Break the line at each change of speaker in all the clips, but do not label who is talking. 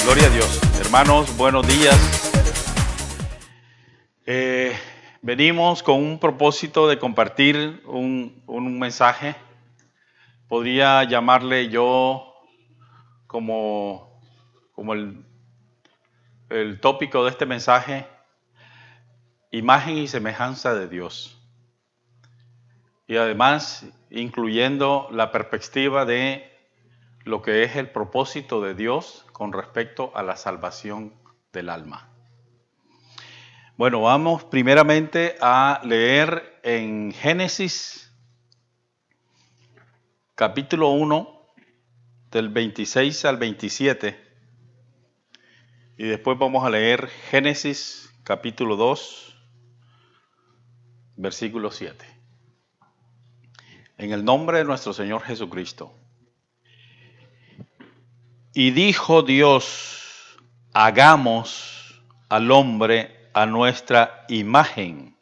Gloria a Dios. Hermanos, buenos días. Venimos con un propósito de compartir un mensaje. Podría llamarle yo como el tópico de este mensaje, imagen y semejanza de Dios. Y además, incluyendo la perspectiva de lo que es el propósito de Dios con respecto a la salvación del alma. Bueno, vamos primeramente a leer en Génesis, capítulo 1, del 26 al 27. Y después vamos a leer Génesis, capítulo 2, versículo 7. En el nombre de nuestro Señor Jesucristo. Y dijo Dios, hagamos al hombre a nuestra imagen,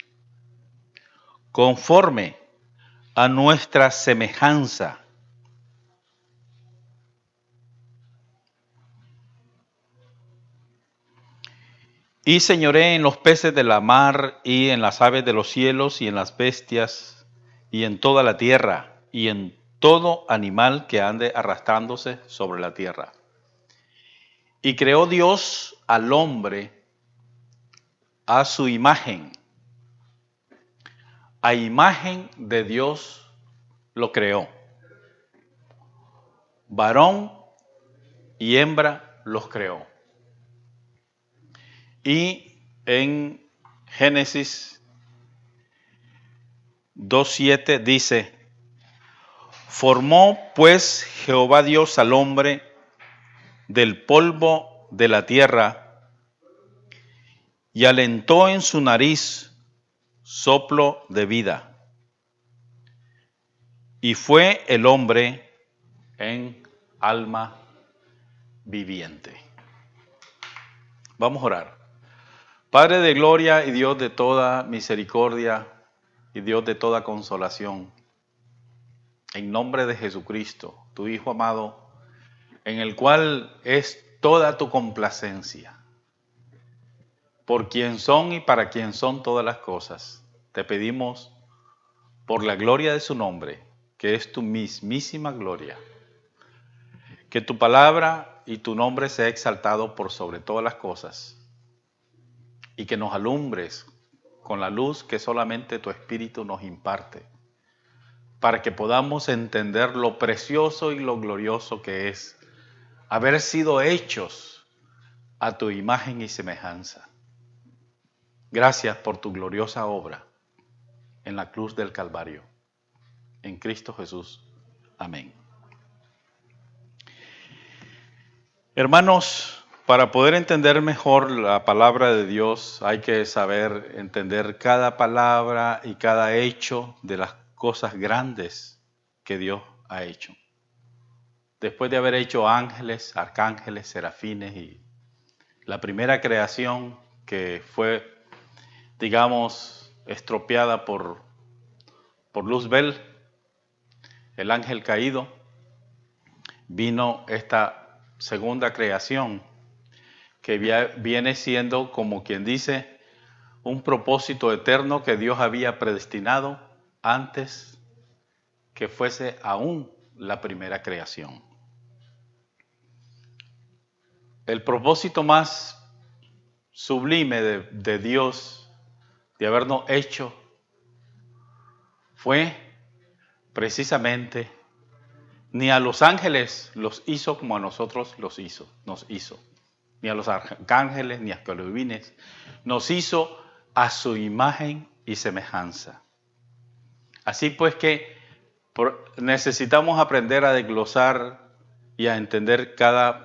conforme a nuestra semejanza. Y señoré en los peces de la mar y en las aves de los cielos y en las bestias y en toda la tierra y en todo animal que ande arrastrándose sobre la tierra. Y creó Dios al hombre a su imagen. A imagen de Dios lo creó. Varón y hembra los creó. Y en Génesis 2:7 dice, formó pues Jehová Dios al hombre del polvo de la tierra y alentó en su nariz soplo de vida. Y fue el hombre en alma viviente. Vamos a orar. Padre de gloria y Dios de toda misericordia y Dios de toda consolación, en nombre de Jesucristo, tu Hijo amado, en el cual es toda tu complacencia, por quien son y para quien son todas las cosas, te pedimos por la gloria de su nombre, que es tu mismísima gloria, que tu palabra y tu nombre sea exaltado por sobre todas las cosas y que nos alumbres con la luz que solamente tu Espíritu nos imparte, para que podamos entender lo precioso y lo glorioso que es haber sido hechos a tu imagen y semejanza. Gracias por tu gloriosa obra en la cruz del Calvario. En Cristo Jesús. Amén. Hermanos, para poder entender mejor la palabra de Dios, hay que saber entender cada palabra y cada hecho de las cosas grandes que Dios ha hecho. Después de haber hecho ángeles, arcángeles, serafines y la primera creación que fue, digamos, estropeada por Luzbel, el ángel caído, vino esta segunda creación que viene siendo, como quien dice, un propósito eterno que Dios había predestinado antes que fuese aún la primera creación. El propósito más sublime de Dios, de habernos hecho, fue precisamente, ni a los ángeles los hizo como a nosotros nos hizo. Ni a los arcángeles, ni a los querubines, nos hizo a su imagen y semejanza. Así pues que necesitamos aprender a desglosar y a entender cada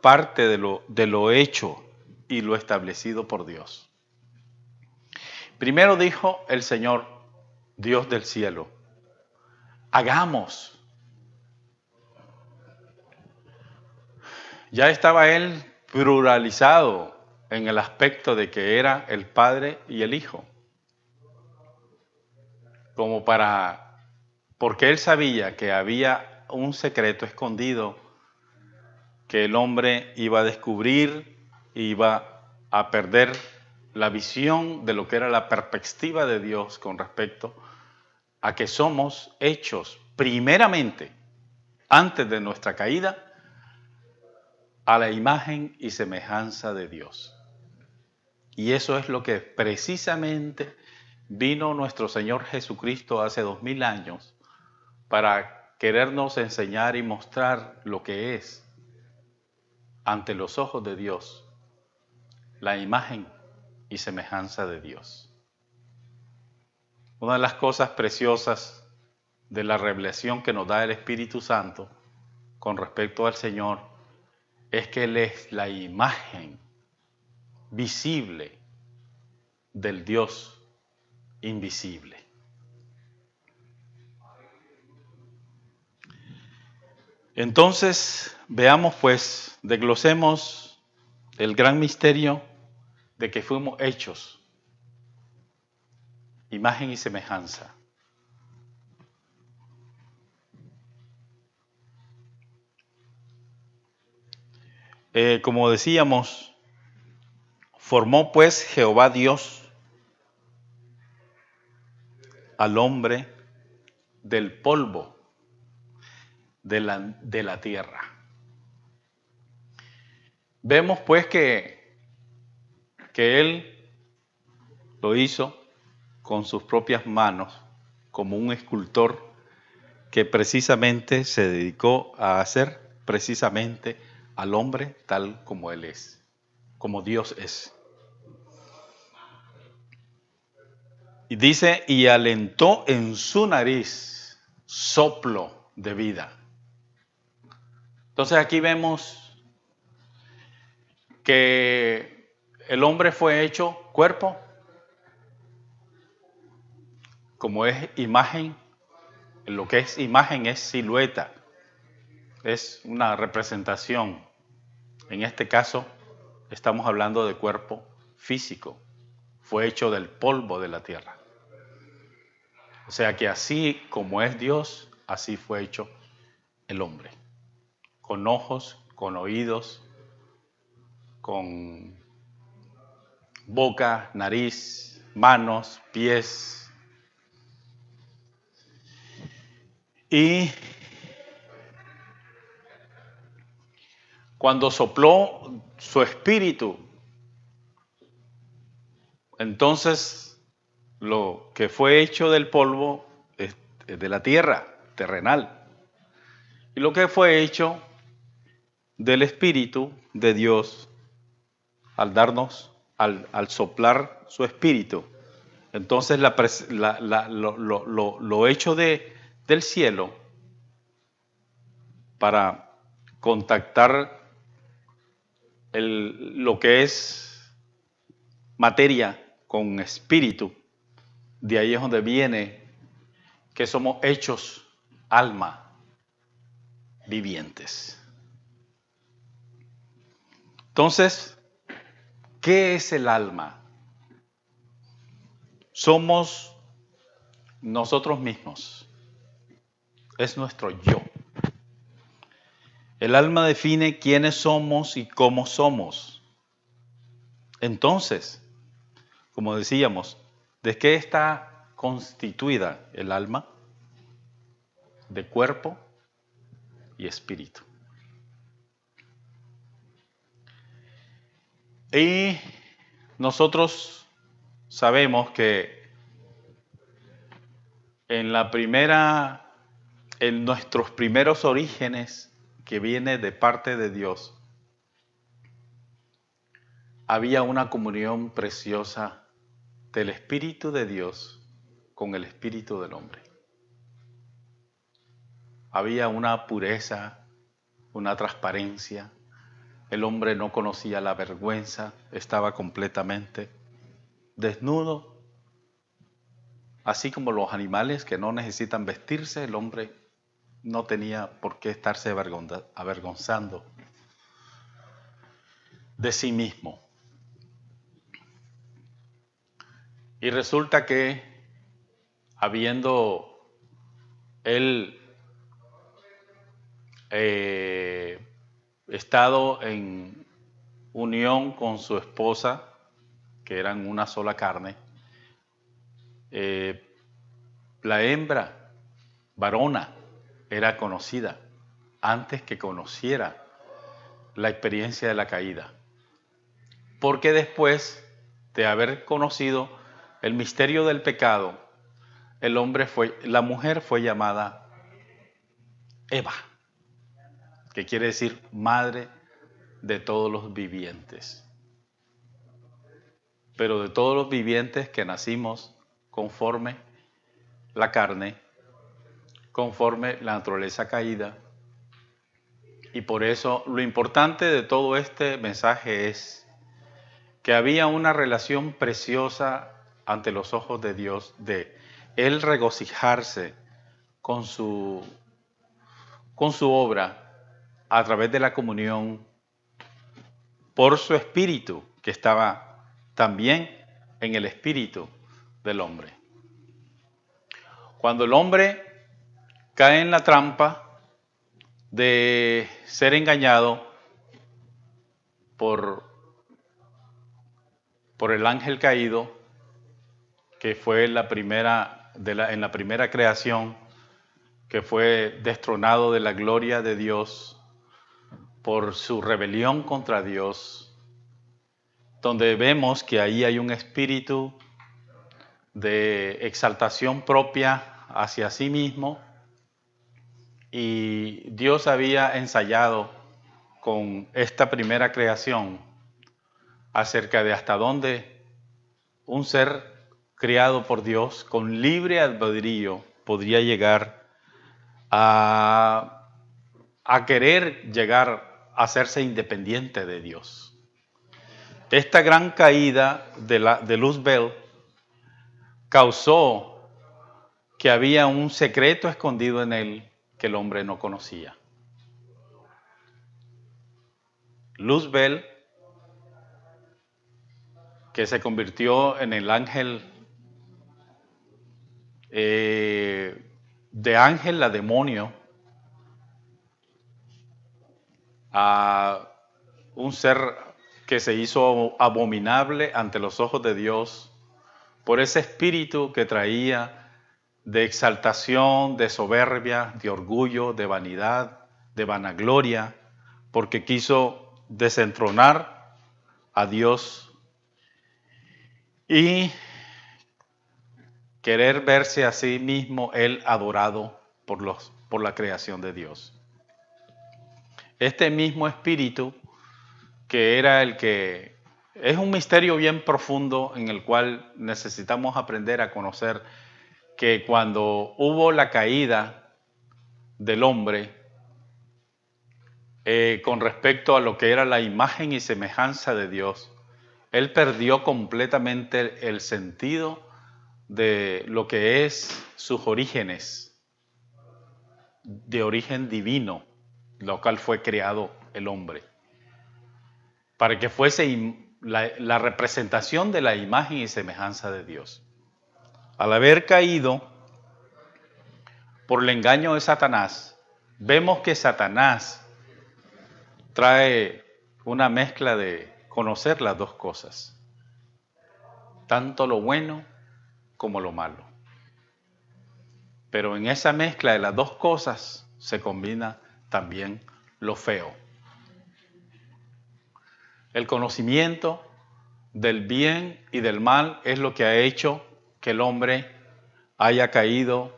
parte de lo hecho y lo establecido por Dios. Primero dijo el Señor, Dios del cielo, hagamos. Ya estaba Él pluralizado en el aspecto de que era el Padre y el Hijo. Porque Él sabía que había un secreto escondido que el hombre iba a descubrir, iba a perder la visión de lo que era la perspectiva de Dios con respecto a que somos hechos primeramente, antes de nuestra caída, a la imagen y semejanza de Dios. Y eso es lo que precisamente vino nuestro Señor Jesucristo hace 2000 años para querernos enseñar y mostrar lo que es, ante los ojos de Dios, la imagen y semejanza de Dios. Una de las cosas preciosas de la revelación que nos da el Espíritu Santo con respecto al Señor es que Él es la imagen visible del Dios invisible. Entonces, veamos pues, desglosemos el gran misterio de que fuimos hechos imagen y semejanza. Como decíamos, formó pues Jehová Dios al hombre del polvo de la tierra. Vemos pues que Él lo hizo con sus propias manos, como un escultor que precisamente se dedicó a hacer precisamente al hombre tal como Él es, como Dios es. Y dice, y alentó en su nariz soplo de vida. Entonces aquí vemos que el hombre fue hecho cuerpo, como es imagen. Lo que es imagen es silueta, es una representación. En este caso estamos hablando de cuerpo físico, fue hecho del polvo de la tierra. O sea que así como es Dios, así fue hecho el hombre, con ojos, con oídos, con boca, nariz, manos, pies. Y cuando sopló su espíritu, entonces lo que fue hecho del polvo es de la tierra, terrenal. Y lo que fue hecho del espíritu de Dios, al darnos, al soplar su espíritu, entonces lo hecho del cielo para contactar lo que es materia con espíritu, de ahí es donde viene que somos hechos alma vivientes. Entonces, ¿qué es el alma? Somos nosotros mismos, es nuestro yo. El alma define quiénes somos y cómo somos. Entonces, como decíamos, ¿de qué está constituida el alma? De cuerpo y espíritu. Y nosotros sabemos que en nuestros primeros orígenes, que viene de parte de Dios, había una comunión preciosa del Espíritu de Dios con el Espíritu del hombre. Había una pureza, una transparencia. El hombre no conocía la vergüenza, estaba completamente desnudo. Así como los animales que no necesitan vestirse, el hombre no tenía por qué estarse avergonzando de sí mismo. Y resulta que, habiendo él estado en unión con su esposa, que eran una sola carne, la hembra varona era conocida antes que conociera la experiencia de la caída. Porque después de haber conocido el misterio del pecado, la mujer fue llamada Eva, que quiere decir madre de todos los vivientes. Pero de todos los vivientes que nacimos conforme la carne, conforme la naturaleza caída. Y por eso lo importante de todo este mensaje es que había una relación preciosa ante los ojos de Dios de Él regocijarse con su obra a través de la comunión por su espíritu, que estaba también en el espíritu del hombre. Cuando el hombre cae en la trampa de ser engañado por el ángel caído, que fue en la primera creación, que fue destronado de la gloria de Dios por su rebelión contra Dios, donde vemos que ahí hay un espíritu de exaltación propia hacia sí mismo, y Dios había ensayado con esta primera creación acerca de hasta dónde un ser creado por Dios con libre albedrío podría llegar a querer llegar a hacerse independiente de Dios. Esta gran caída de Luzbel causó que había un secreto escondido en él que el hombre no conocía. Luzbel, que se convirtió en el ángel, de ángel a demonio, a un ser que se hizo abominable ante los ojos de Dios por ese espíritu que traía de exaltación, de soberbia, de orgullo, de vanidad, de vanagloria, porque quiso desentronar a Dios y querer verse a sí mismo él adorado por la creación de Dios. Este mismo espíritu, que era el que es un misterio bien profundo en el cual necesitamos aprender a conocer, que cuando hubo la caída del hombre, con respecto a lo que era la imagen y semejanza de Dios, él perdió completamente el sentido de lo que es sus orígenes, de origen divino, lo cual fue creado el hombre, para que fuese la representación de la imagen y semejanza de Dios. Al haber caído por el engaño de Satanás, vemos que Satanás trae una mezcla de conocer las dos cosas, tanto lo bueno como lo malo. Pero en esa mezcla de las dos cosas se combina también lo feo. El conocimiento del bien y del mal es lo que ha hecho que el hombre haya caído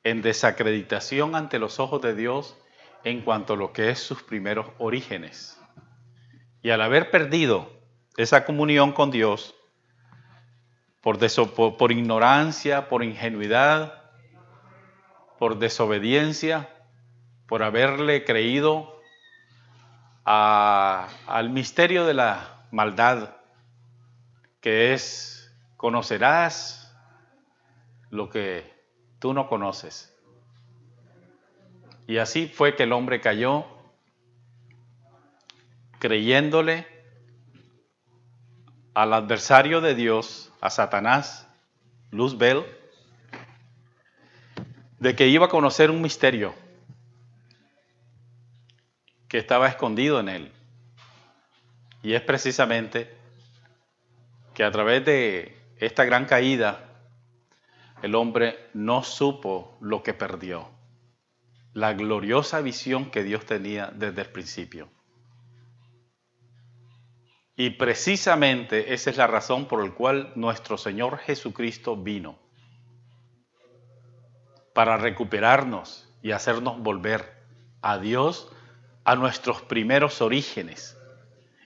en desacreditación ante los ojos de Dios en cuanto a lo que es sus primeros orígenes. Y al haber perdido esa comunión con Dios, por ignorancia, por ingenuidad, por desobediencia, por haberle creído al misterio de la maldad, que es: conocerás lo que tú no conoces. Y así fue que el hombre cayó, creyéndole al adversario de Dios, a Satanás, Luzbel, de que iba a conocer un misterio. que estaba escondido en él. Y es precisamente que a través de esta gran caída, el hombre no supo lo que perdió, la gloriosa visión que Dios tenía desde el principio. Y precisamente esa es la razón por la cual nuestro Señor Jesucristo vino, para recuperarnos y hacernos volver a Dios, a nuestros primeros orígenes,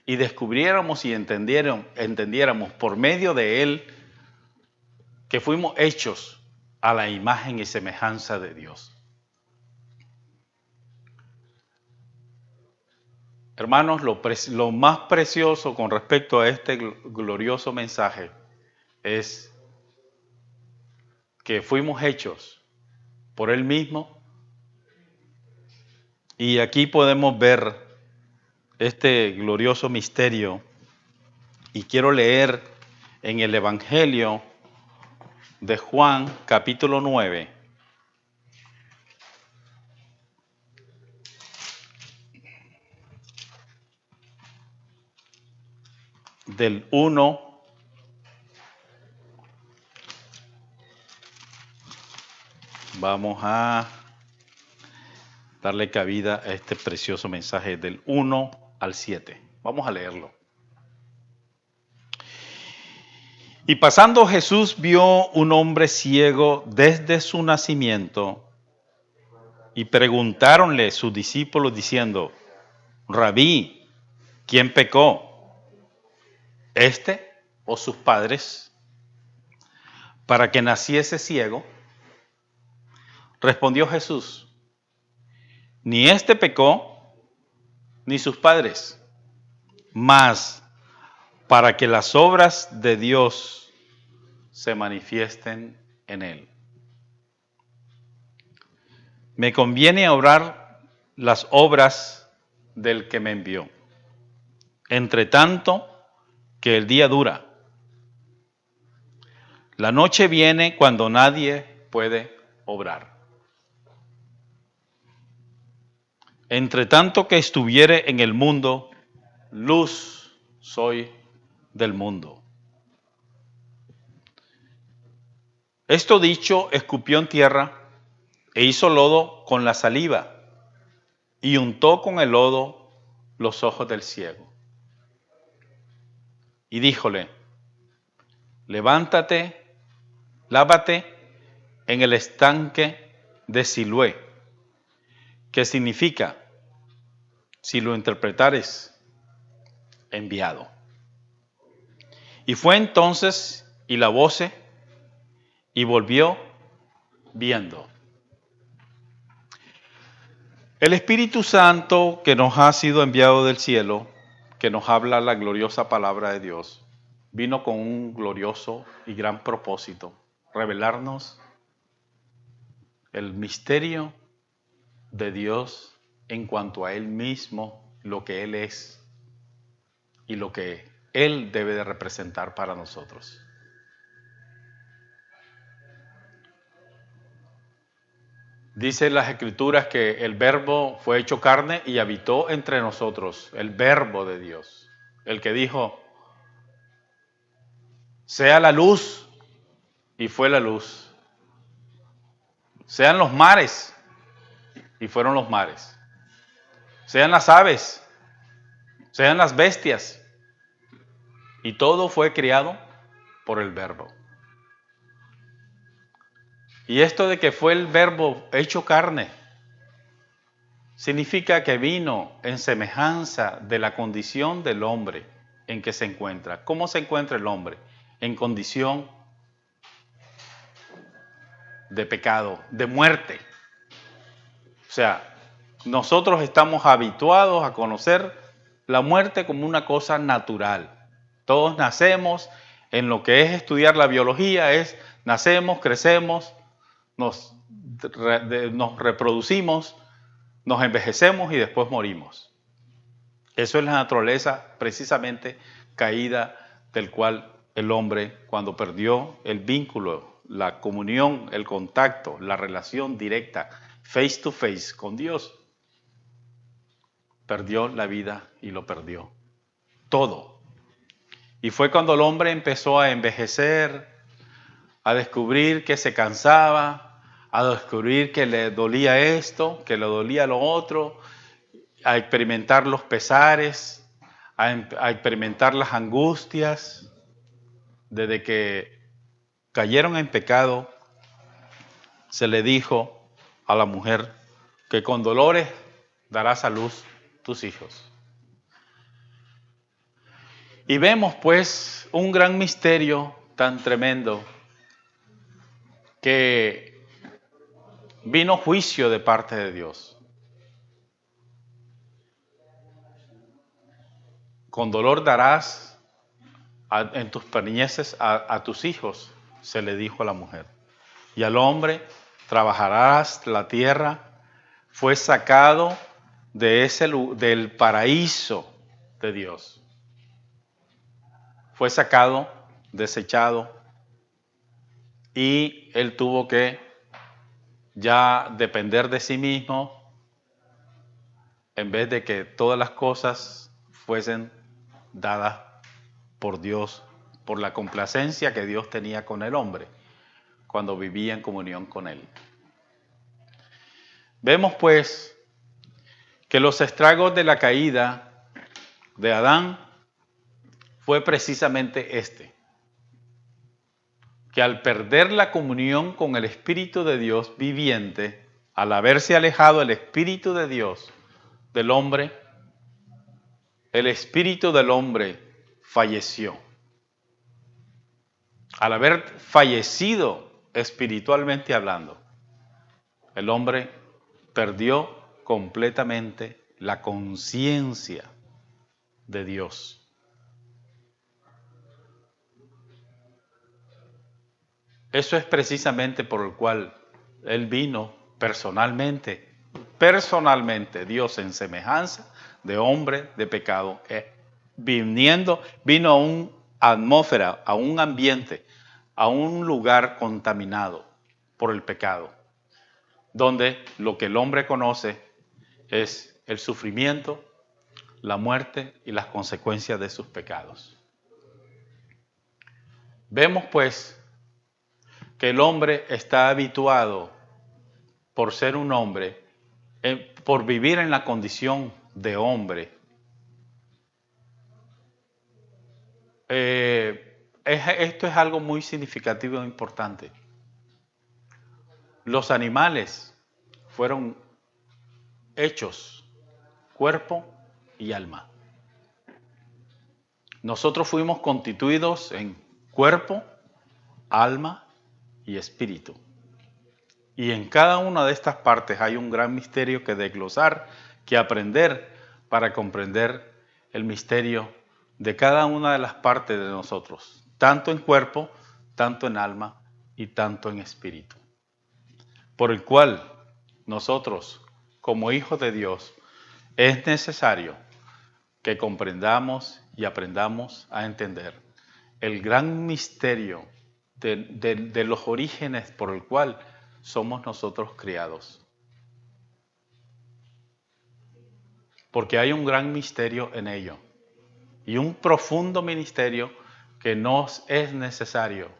y descubriéramos y entendiéramos por medio de Él que fuimos hechos a la imagen y semejanza de Dios. Hermanos, lo más precioso con respecto a este glorioso mensaje es que fuimos hechos por Él mismo, y aquí podemos ver este glorioso misterio, y quiero leer en el Evangelio de Juan, capítulo 9, del 1 vamos a darle cabida a este precioso mensaje del 1 al 7. Vamos a leerlo. Y pasando Jesús vio un hombre ciego desde su nacimiento, y preguntáronle sus discípulos diciendo: Rabí, ¿quién pecó, este o sus padres, para que naciese ciego? Respondió Jesús: ni este pecó, ni sus padres, mas para que las obras de Dios se manifiesten en él. Me conviene obrar las obras del que me envió, entre tanto que el día dura. La noche viene cuando nadie puede obrar. Entre tanto que estuviere en el mundo, luz soy del mundo. Esto dicho, escupió en tierra e hizo lodo con la saliva, y untó con el lodo los ojos del ciego. Y díjole: levántate, lávate en el estanque de Siloé, que significa, si lo interpretares, enviado. Y fue entonces y lavóse, y volvió viendo. El Espíritu Santo que nos ha sido enviado del cielo, que nos habla la gloriosa palabra de Dios, vino con un glorioso y gran propósito: revelarnos el misterio de Dios en cuanto a Él mismo, lo que Él es y lo que Él debe de representar para nosotros. Dice las Escrituras que el Verbo fue hecho carne y habitó entre nosotros, el Verbo de Dios, el que dijo: sea la luz, y fue la luz. Sean los mares, y fueron los mares. Sean las aves, sean las bestias, y todo fue creado por el Verbo. Y esto de que fue el Verbo hecho carne, significa que vino en semejanza de la condición del hombre en que se encuentra. ¿Cómo se encuentra el hombre? En condición de pecado, de muerte. O sea, nosotros estamos habituados a conocer la muerte como una cosa natural. Todos nacemos, en lo que es estudiar la biología, es nacemos, crecemos, nos reproducimos, nos envejecemos y después morimos. Eso es la naturaleza precisamente caída del cual el hombre, cuando perdió el vínculo, la comunión, el contacto, la relación directa, face to face con Dios. perdió la vida y lo perdió. Todo. Y fue cuando el hombre empezó a envejecer, a descubrir que se cansaba, a descubrir que le dolía esto, que le dolía lo otro, a experimentar los pesares, a experimentar las angustias. Desde que cayeron en pecado, se le dijo a la mujer que con dolores darás a luz tus hijos. Y vemos pues un gran misterio tan tremendo, que vino juicio de parte de Dios. Con dolor darás en tus preñeces a tus hijos, se le dijo a la mujer. Y al hombre trabajarás la tierra. Fue sacado del paraíso de Dios. Fue sacado, desechado, y él tuvo que ya depender de sí mismo, en vez de que todas las cosas fuesen dadas por Dios, por la complacencia que Dios tenía con el hombre cuando vivía en comunión con él. Vemos pues que los estragos de la caída de Adán fue precisamente que al perder la comunión con el Espíritu de Dios viviente, al haberse alejado el Espíritu de Dios del hombre, el Espíritu del hombre falleció. Al haber fallecido espiritualmente hablando, el hombre perdió completamente la conciencia de Dios. Eso es precisamente por el cual Él vino personalmente, Dios en semejanza de hombre de pecado, vino a una atmósfera, a un ambiente, a un lugar contaminado por el pecado, donde lo que el hombre conoce es el sufrimiento, la muerte y las consecuencias de sus pecados. Vemos pues que el hombre está habituado, por ser un hombre, por vivir en la condición de hombre. Esto es algo muy significativo e importante. Los animales fueron hechos cuerpo y alma. Nosotros fuimos constituidos en cuerpo, alma y espíritu. Y en cada una de estas partes hay un gran misterio que desglosar, que aprender para comprender el misterio de cada una de las partes de nosotros, tanto en cuerpo, tanto en alma y tanto en espíritu. Por el cual nosotros, como hijos de Dios, es necesario que comprendamos y aprendamos a entender el gran misterio de los orígenes por el cual somos nosotros criados. Porque hay un gran misterio en ello y un profundo misterio que nos es necesario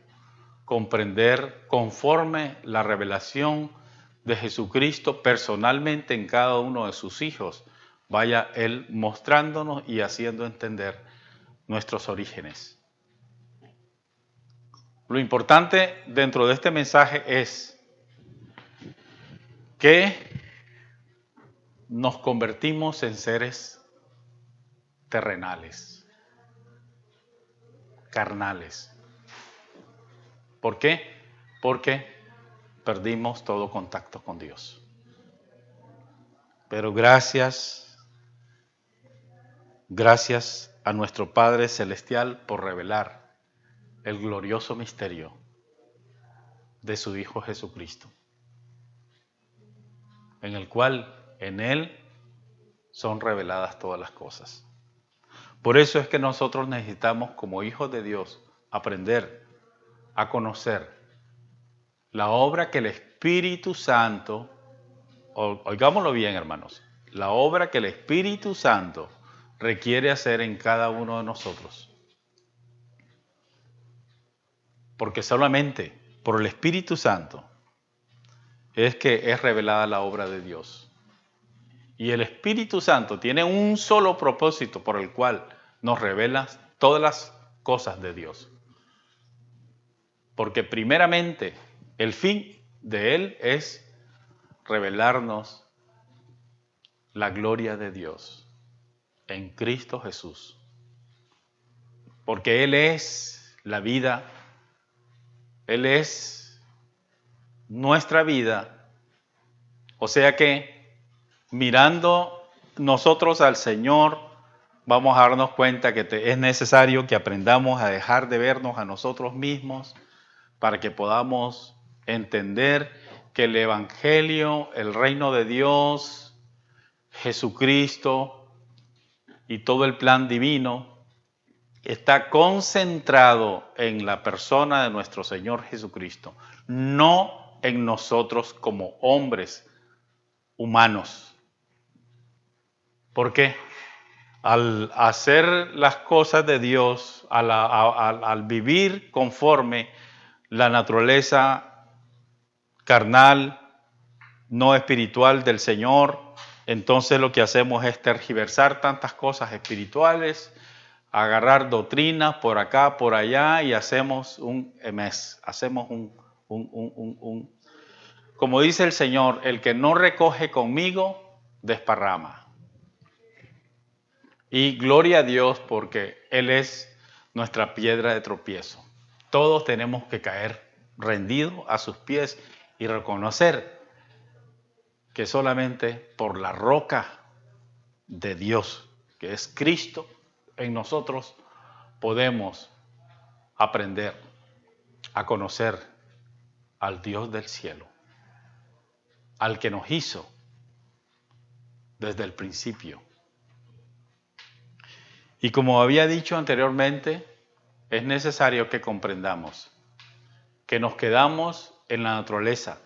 comprender conforme la revelación de Jesucristo personalmente en cada uno de sus hijos vaya Él mostrándonos y haciendo entender nuestros orígenes. Lo importante dentro de este mensaje es que nos convertimos en seres terrenales, carnales. ¿Por qué? Porque perdimos todo contacto con Dios. Pero gracias a nuestro Padre Celestial por revelar el glorioso misterio de su Hijo Jesucristo, en el cual en Él son reveladas todas las cosas. Por eso es que nosotros necesitamos, como hijos de Dios, aprender a conocer la obra que el Espíritu Santo, oigámoslo bien, hermanos, la obra que el Espíritu Santo requiere hacer en cada uno de nosotros. Porque solamente por el Espíritu Santo es que es revelada la obra de Dios. Y el Espíritu Santo tiene un solo propósito por el cual nos revela todas las cosas de Dios. Porque primeramente el fin de Él es revelarnos la gloria de Dios en Cristo Jesús. Porque Él es la vida, Él es nuestra vida. O sea que mirando nosotros al Señor, vamos a darnos cuenta que es necesario que aprendamos a dejar de vernos a nosotros mismos para que podamos entender que el Evangelio, el reino de Dios, Jesucristo y todo el plan divino está concentrado en la persona de nuestro Señor Jesucristo, no en nosotros como hombres humanos. ¿Por qué? Al hacer las cosas de Dios, al vivir conforme la naturaleza carnal, no espiritual del Señor, entonces lo que hacemos es tergiversar tantas cosas espirituales, agarrar doctrinas por acá, por allá y hacemos un emes, hacemos como dice el Señor, el que no recoge conmigo, desparrama. Y gloria a Dios porque Él es nuestra piedra de tropiezo. Todos tenemos que caer rendidos a sus pies y reconocer que solamente por la roca de Dios, que es Cristo, en nosotros podemos aprender a conocer al Dios del cielo, al que nos hizo desde el principio. Y como había dicho anteriormente, es necesario que comprendamos que nos quedamos en la naturaleza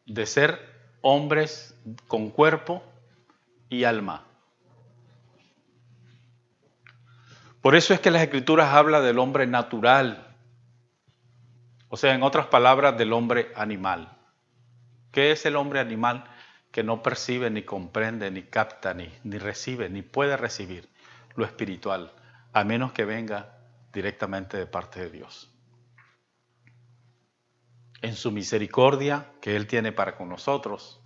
de ser hombres con cuerpo y alma. Por eso es que las Escrituras hablan del hombre natural, o sea, en otras palabras, del hombre animal. ¿Qué es el hombre animal? Que no percibe, ni comprende, ni capta, ni recibe, ni puede recibir lo espiritual, a menos que venga directamente de parte de Dios. En su misericordia que Él tiene para con nosotros,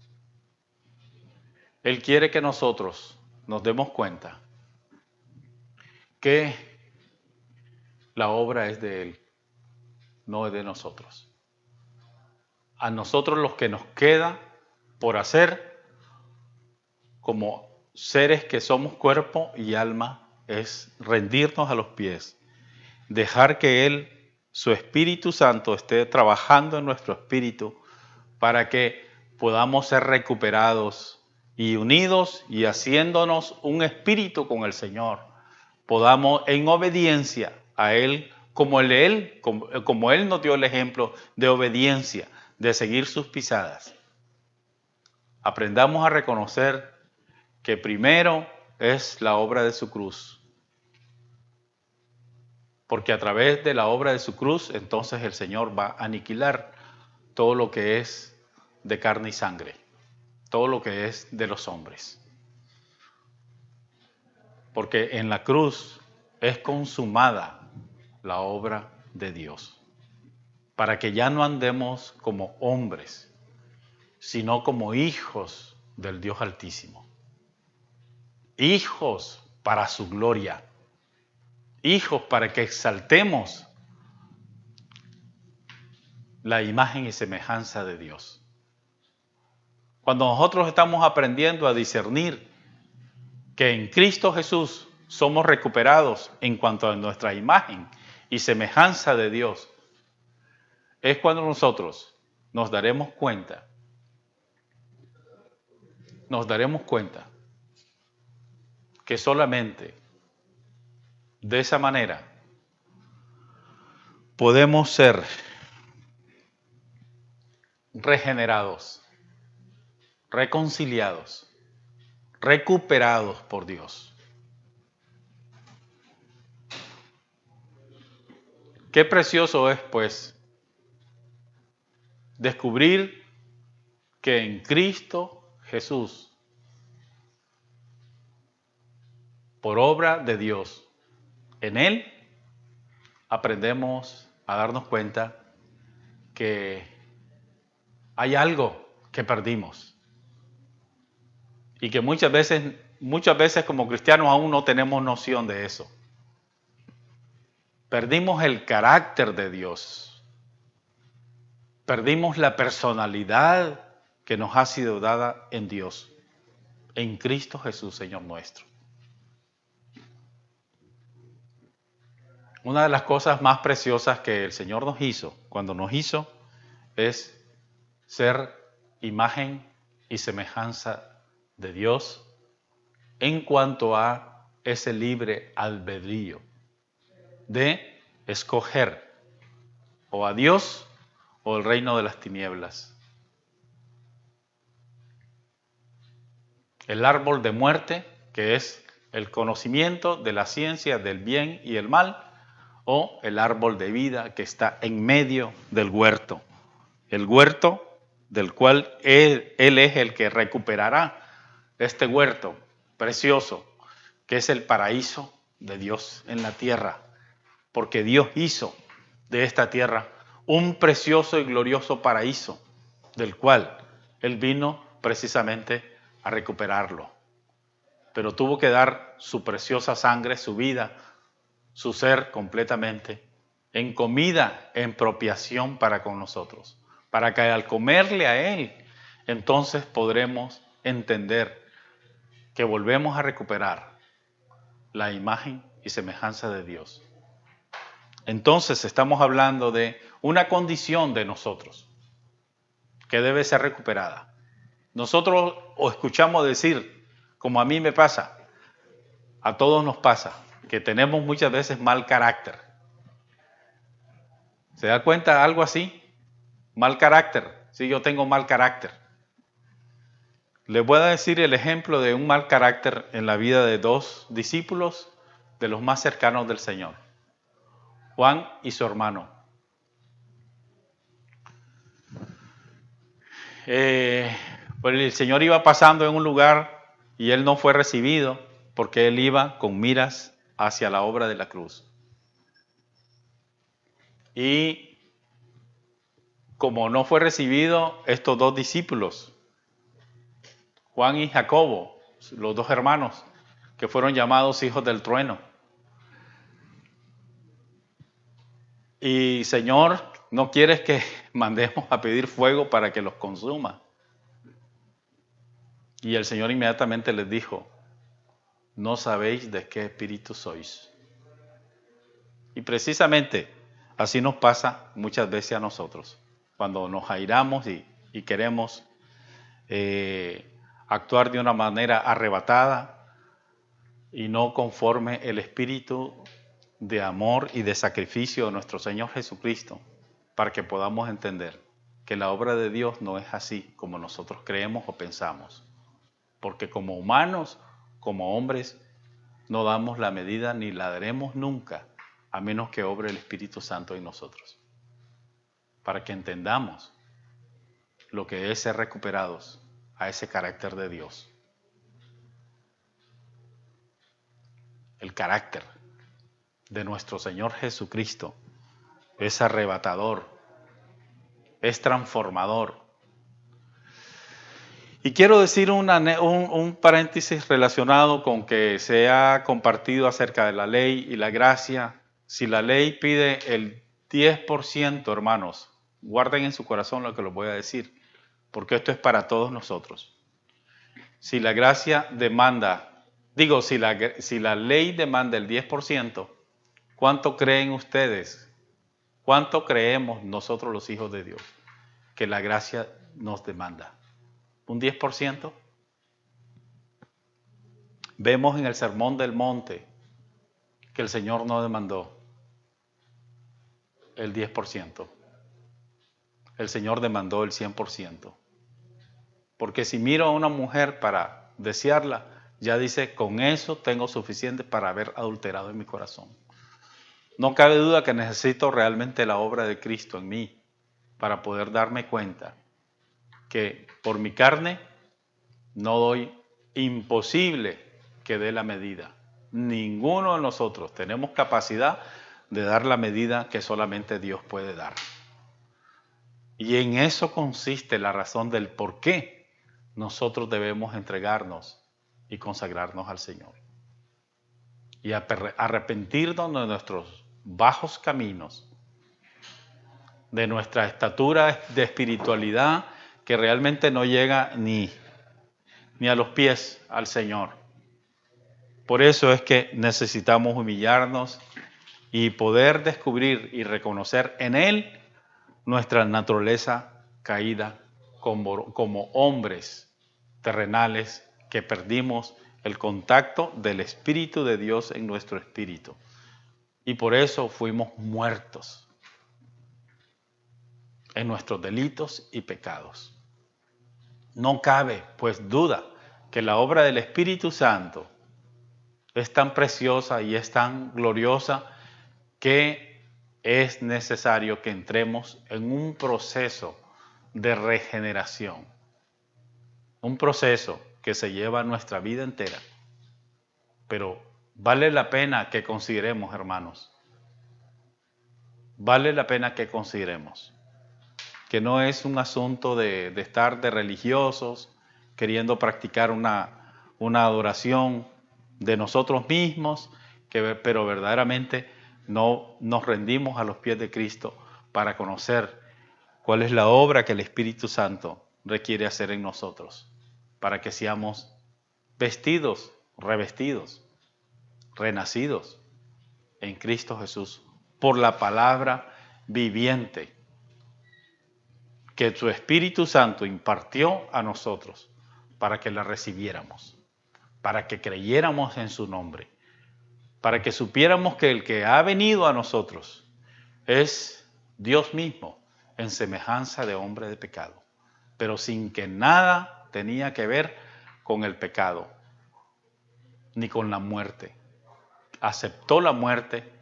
Él quiere que nosotros nos demos cuenta que la obra es de Él, no es de nosotros. A nosotros los que nos queda por hacer como seres que somos cuerpo y alma es rendirnos a los pies, dejar que Él, su Espíritu Santo, esté trabajando en nuestro espíritu para que podamos ser recuperados y unidos y haciéndonos un espíritu con el Señor, podamos en obediencia a Él, como Él nos dio el ejemplo de obediencia, de seguir sus pisadas. Aprendamos a reconocer que primero es la obra de su cruz. Porque a través de la obra de su cruz, entonces el Señor va a aniquilar todo lo que es de carne y sangre, todo lo que es de los hombres. Porque en la cruz es consumada la obra de Dios, para que ya no andemos como hombres, sino como hijos del Dios Altísimo. Hijos para su gloria. Hijos para que exaltemos la imagen y semejanza de Dios. Cuando nosotros estamos aprendiendo a discernir que en Cristo Jesús somos recuperados en cuanto a nuestra imagen y semejanza de Dios, es cuando nosotros nos daremos cuenta que solamente de esa manera podemos ser regenerados reconciliados, recuperados por Dios. Qué precioso es, pues, descubrir que en Cristo Jesús, por obra de Dios, en Él aprendemos a darnos cuenta que hay algo que perdimos y que muchas veces como cristianos aún no tenemos noción de eso. Perdimos el carácter de Dios, perdimos la personalidad que nos ha sido dada en Dios, en Cristo Jesús, Señor nuestro. Una de las cosas más preciosas que el Señor nos hizo, cuando nos hizo, es ser imagen y semejanza de Dios en cuanto a ese libre albedrío de escoger o a Dios o el reino de las tinieblas. El árbol de muerte, que es el conocimiento de la ciencia del bien y el mal, o el árbol de vida que está en medio del huerto. El huerto del cual Él es el que recuperará este huerto precioso, que es el paraíso de Dios en la tierra. Porque Dios hizo de esta tierra un precioso y glorioso paraíso, del cual Él vino precisamente a recuperarlo. Pero tuvo que dar su preciosa sangre, su vida, su ser completamente, en comida, en propiación para con nosotros, para que al comerle a Él, entonces podremos entender que volvemos a recuperar la imagen y semejanza de Dios. Entonces estamos hablando de una condición de nosotros que debe ser recuperada. Nosotros o escuchamos decir, como a mí me pasa, a todos nos pasa, que tenemos muchas veces mal carácter. ¿Se da cuenta algo así? Mal carácter. Sí, yo tengo mal carácter. Les voy a decir el ejemplo de un mal carácter en la vida de dos discípulos de los más cercanos del Señor, Juan y su hermano. Pues el Señor iba pasando en un lugar y él no fue recibido porque él iba con miras hacia la obra de la cruz. Y como no fue recibido, estos dos discípulos, Juan y Jacobo, los dos hermanos, que fueron llamados hijos del trueno. Y Señor, no quieres que mandemos a pedir fuego para que los consuma. Y el Señor inmediatamente les dijo, no sabéis de qué espíritu sois. Y precisamente así nos pasa muchas veces a nosotros, cuando nos airamos y queremos actuar de una manera arrebatada y no conforme el espíritu de amor y de sacrificio de nuestro Señor Jesucristo, para que podamos entender que la obra de Dios no es así como nosotros creemos o pensamos, porque como humanos, como hombres, no damos la medida ni la daremos nunca, a menos que obre el Espíritu Santo en nosotros, para que entendamos lo que es ser recuperados a ese carácter de Dios. El carácter de nuestro Señor Jesucristo es arrebatador, es transformador. Y quiero decir un paréntesis relacionado con que se ha compartido acerca de la ley y la gracia. Si la ley pide el 10%, hermanos, guarden en su corazón lo que les voy a decir, porque esto es para todos nosotros. Si la gracia demanda, si la ley demanda el 10%, ¿cuánto creen ustedes? ¿Cuánto creemos nosotros los hijos de Dios que la gracia nos demanda? ¿Un 10%? Vemos en el Sermón del Monte que el Señor no demandó el 10%. El Señor demandó el 100%. Porque si miro a una mujer para desearla, ya dice, con eso tengo suficiente para haber adulterado en mi corazón. No cabe duda que necesito realmente la obra de Cristo en mí para poder darme cuenta que por mi carne no doy, imposible que dé la medida. Ninguno de nosotros tenemos capacidad de dar la medida que solamente Dios puede dar. Y en eso consiste la razón del por qué nosotros debemos entregarnos y consagrarnos al Señor. Y arrepentirnos de nuestros bajos caminos, de nuestra estatura de espiritualidad que realmente no llega ni a los pies al Señor. Por eso es que necesitamos humillarnos y poder descubrir y reconocer en Él nuestra naturaleza caída como hombres terrenales que perdimos el contacto del Espíritu de Dios en nuestro espíritu. Y por eso fuimos muertos en nuestros delitos y pecados. No cabe, pues, duda que la obra del Espíritu Santo es tan preciosa y es tan gloriosa que es necesario que entremos en un proceso de regeneración. Un proceso que se lleva nuestra vida entera. Pero vale la pena que consideremos, hermanos. Vale la pena que consideremos que no es un asunto de estar de religiosos, queriendo practicar una adoración de nosotros mismos, pero verdaderamente no nos rendimos a los pies de Cristo para conocer cuál es la obra que el Espíritu Santo requiere hacer en nosotros, para que seamos vestidos, revestidos, renacidos en Cristo Jesús, por la palabra viviente que su Espíritu Santo impartió a nosotros para que la recibiéramos, para que creyéramos en su nombre, para que supiéramos que el que ha venido a nosotros es Dios mismo en semejanza de hombre de pecado, pero sin que nada tenía que ver con el pecado ni con la muerte. Aceptó la muerte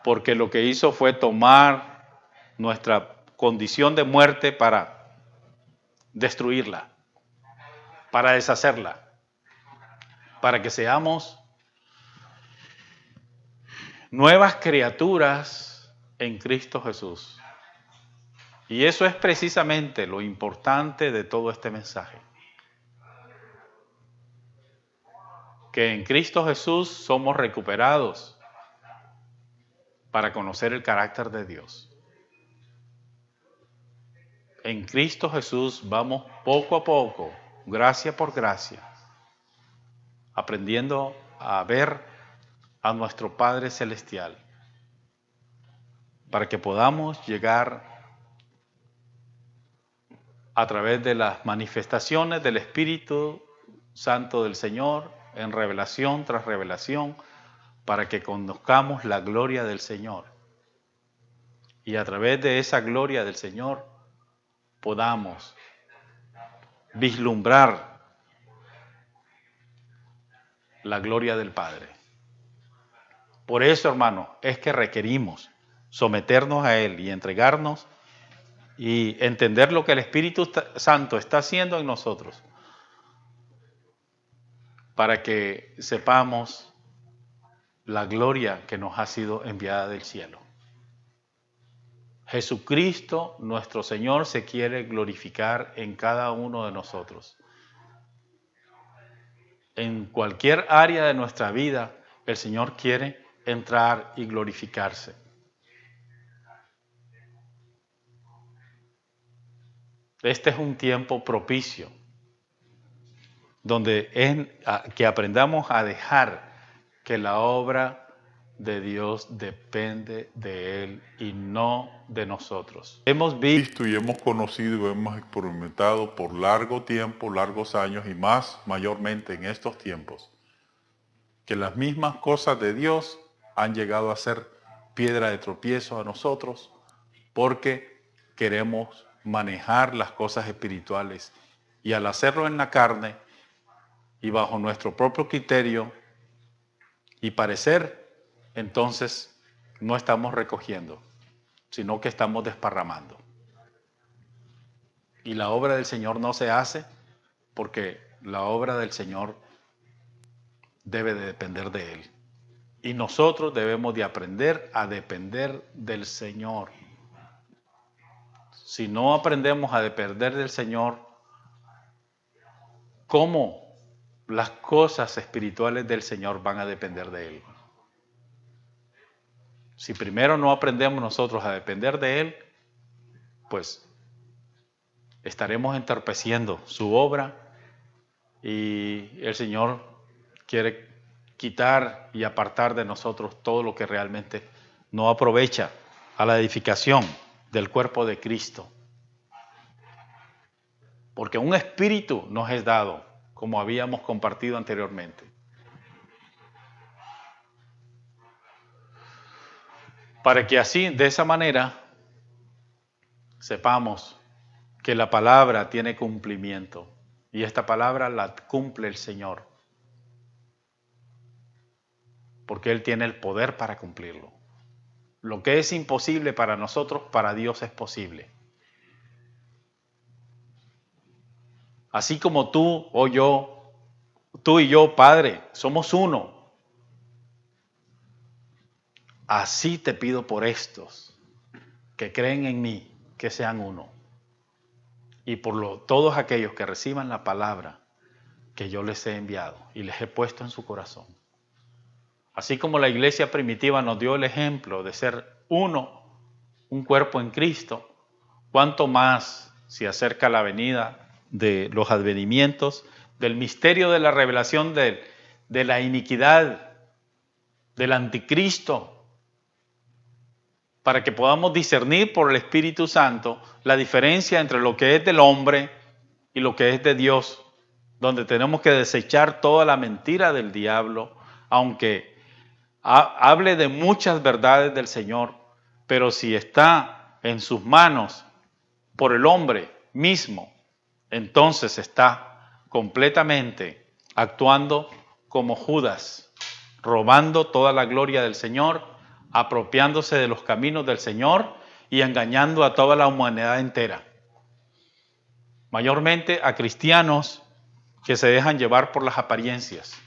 porque lo que hizo fue tomar nuestra condición de muerte para destruirla, para deshacerla, para que seamos nuevas criaturas en Cristo Jesús. Y eso es precisamente lo importante de todo este mensaje. Que en Cristo Jesús somos recuperados para conocer el carácter de Dios. En Cristo Jesús vamos poco a poco, gracia por gracia, aprendiendo a ver a nuestro Padre Celestial, para que podamos llegar a través de las manifestaciones del Espíritu Santo del Señor, en revelación tras revelación, para que conozcamos la gloria del Señor. Y a través de esa gloria del Señor podamos vislumbrar la gloria del Padre. Por eso, hermano, es que requerimos someternos a Él y entregarnos y entender lo que el Espíritu Santo está haciendo en nosotros, para que sepamos la gloria que nos ha sido enviada del cielo. Jesucristo, nuestro Señor, se quiere glorificar en cada uno de nosotros. En cualquier área de nuestra vida, el Señor quiere entrar y glorificarse. Este es un tiempo propicio, donde que aprendamos a dejar que la obra de Dios depende de Él y no de nosotros. Hemos visto
Y hemos conocido y hemos experimentado por largo tiempo, largos años y más mayormente en estos tiempos, que las mismas cosas de Dios han llegado a ser piedra de tropiezo a nosotros porque queremos manejar las cosas espirituales y al hacerlo en la carne y bajo nuestro propio criterio y parecer, entonces no estamos recogiendo, sino que estamos desparramando. Y la obra del Señor no se hace porque la obra del Señor debe de depender de Él. Y nosotros debemos de aprender a depender del Señor. Si no aprendemos a depender del Señor, ¿cómo las cosas espirituales del Señor van a depender de Él? Si primero no aprendemos nosotros a depender de Él, pues estaremos entorpeciendo su obra y el Señor quiere quitar y apartar de nosotros todo lo que realmente no aprovecha a la edificación del cuerpo de Cristo. Porque un espíritu nos es dado, como habíamos compartido anteriormente. Para que así, de esa manera, sepamos que la palabra tiene cumplimiento y esta palabra la cumple el Señor porque Él tiene el poder para cumplirlo. Lo que es imposible para nosotros, para Dios es posible. Así como tú o yo, tú y yo, Padre, somos uno. Así te pido por estos que creen en mí, que sean uno. Y por todos aquellos que reciban la palabra que yo les he enviado y les he puesto en su corazón. Así como la iglesia primitiva nos dio el ejemplo de ser uno, un cuerpo en Cristo, cuánto más se acerca la venida de los advenimientos, del misterio de la revelación de la iniquidad, del anticristo, para que podamos discernir por el Espíritu Santo la diferencia entre lo que es del hombre y lo que es de Dios, donde tenemos que desechar toda la mentira del diablo, aunque hable de muchas verdades del Señor, pero si está en sus manos por el hombre mismo, entonces está completamente actuando como Judas, robando toda la gloria del Señor, apropiándose de los caminos del Señor y engañando a toda la humanidad entera. Mayormente a cristianos que se dejan llevar por las apariencias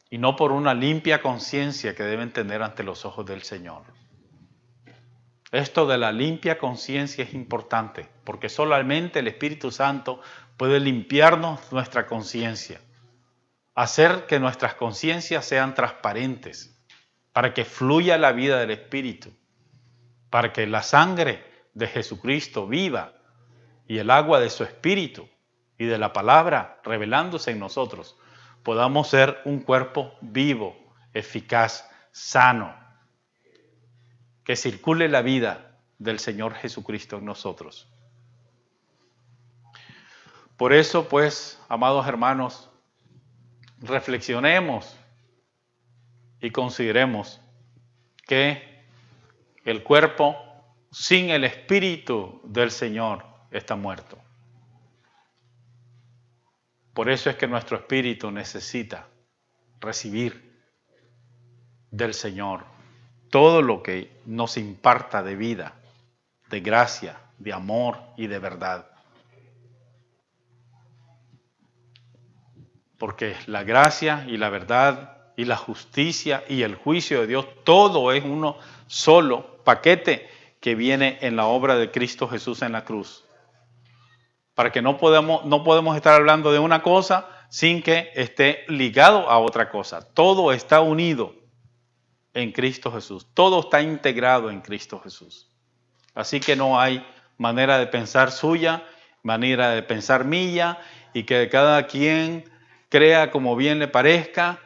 y no por una limpia conciencia que deben tener ante los ojos del Señor. Esto de la limpia conciencia es importante, porque solamente el Espíritu Santo puede limpiarnos nuestra conciencia, hacer que nuestras conciencias sean transparentes, para que fluya la vida del Espíritu, para que la sangre de Jesucristo viva y el agua de su Espíritu y de la palabra revelándose en nosotros, podamos ser un cuerpo vivo, eficaz, sano, que circule la vida del Señor Jesucristo en nosotros. Por eso, pues, amados hermanos, reflexionemos y consideremos que el cuerpo sin el Espíritu del Señor está muerto. Por eso es que nuestro espíritu necesita recibir del Señor todo lo que nos imparta de vida, de gracia, de amor y de verdad. Porque la gracia y la verdad y la justicia y el juicio de Dios, todo es uno solo paquete que viene en la obra de Cristo Jesús en la cruz. Para que no podemos estar hablando de una cosa sin que esté ligado a otra cosa. Todo está unido en Cristo Jesús. Todo está integrado en Cristo Jesús. Así que no hay manera de pensar suya, manera de pensar mía, y que cada quien crea como bien le parezca,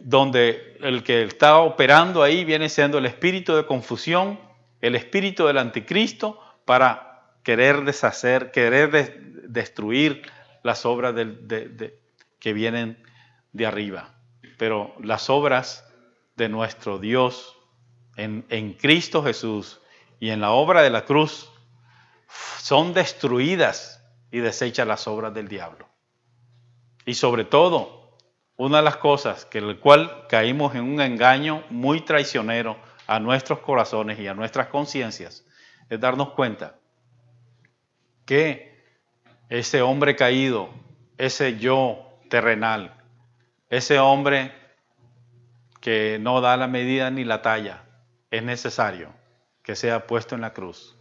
donde el que está operando ahí viene siendo el espíritu de confusión, el espíritu del anticristo, para querer deshacer, querer destruir las obras que vienen de arriba. Pero las obras de nuestro Dios en Cristo Jesús y en la obra de la cruz, son destruidas y deshechas las obras del diablo. Y sobre todo, una de las cosas que el cual caímos en un engaño muy traicionero a nuestros corazones y a nuestras conciencias, es darnos cuenta que ese hombre caído, ese yo terrenal, ese hombre que no da la medida ni la talla, es necesario que sea puesto en la cruz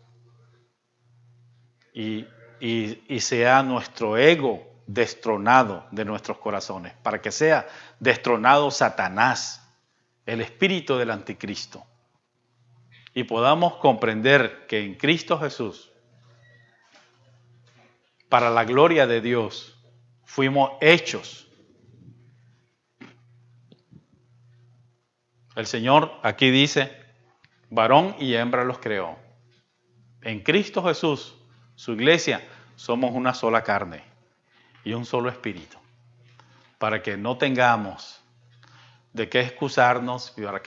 y sea nuestro ego destronado de nuestros corazones, para que sea destronado Satanás, el espíritu del anticristo, y podamos comprender que en Cristo Jesús, para la gloria de Dios, fuimos hechos. El Señor aquí dice, varón y hembra los creó. En Cristo Jesús, su iglesia, somos una sola carne y un solo espíritu, para que no tengamos de qué excusarnos, y para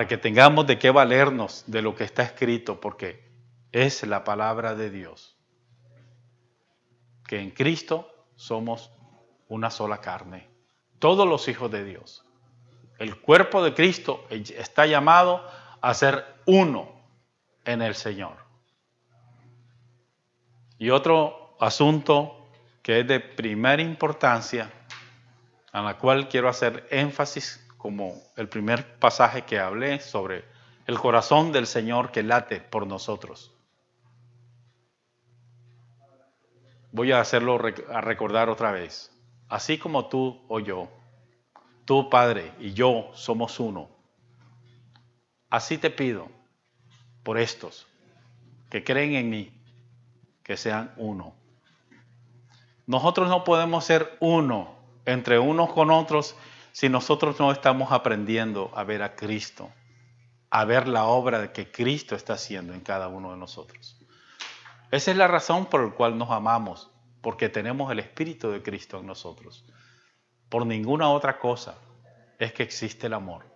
que tengamos de qué valernos de lo que está escrito, porque es la palabra de Dios, que en Cristo somos una sola carne, todos los hijos de Dios. El cuerpo de Cristo está llamado a ser uno en el Señor. Y otro asunto que es de primera importancia, a la cual quiero hacer énfasis, como el primer pasaje que hablé sobre el corazón del Señor que late por nosotros. Voy a hacerlo a recordar otra vez. Así como tú o yo, tú Padre y yo somos uno. Así te pido por estos que creen en mí, que sean uno. Nosotros no podemos ser uno entre unos con otros si nosotros no estamos aprendiendo a ver a Cristo, a ver la obra que Cristo está haciendo en cada uno de nosotros. Esa es la razón por la cual nos amamos, porque tenemos el Espíritu de Cristo en nosotros. Por ninguna otra cosa es que existe el amor.